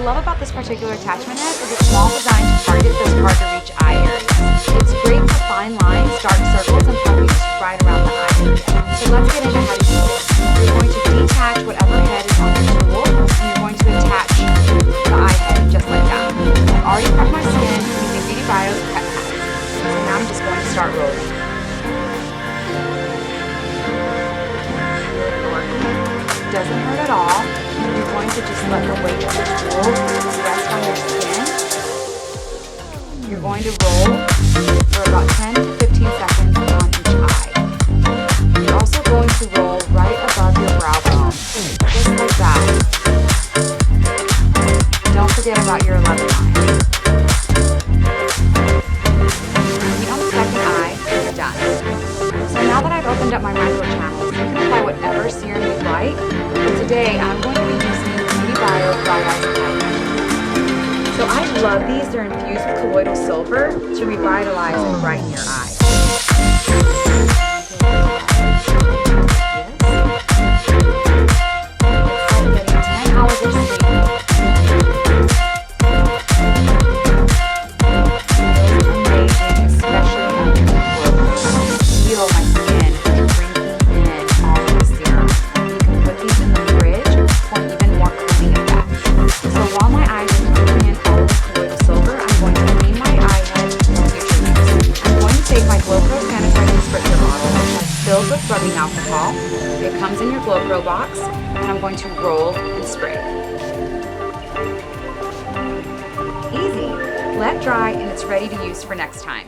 love about this particular attachment is it's small, designed to target those hard-to-reach eye areas. It's great for fine lines, dark circles, and puppies right around the eye area. So let's get into how to do this. You're going to detach whatever head is on your tool, and you're going to attach the eye head just like that. I've already prepped my skin using Beauty Bio's pet pads. So now I'm just going to start rolling. Doesn't hurt at all. You're going to just let the weight of the tool rest on your skin. You're going to roll for about 10 to 15 seconds on each eye. You're also going to roll right above your brow bone, just like that. Don't forget about your 11 eye. And on the second eye, you're done. So now that I've opened up my micro channels, you can apply whatever serum you'd like. Today, I'm going to be using Beauty Bio Dry Eyes Catechins. So I love these. They're infused with colloidal silver to revitalize and brighten your eyes. Getting 10 hours of sleep. Amazing, especially when you feel my skin drinking in all of the serum. These in the fridge for even more cooling effects. So while my eyes are taking in all of the colloidal silver, I'm going to clean my eye head for future use. I'm going to take my GlowPro sanitizing spritzer bottle, which is filled with rubbing alcohol. It comes in your GlowPro box, and I'm going to roll and spray. Easy. Let dry, and it's ready to use for next time.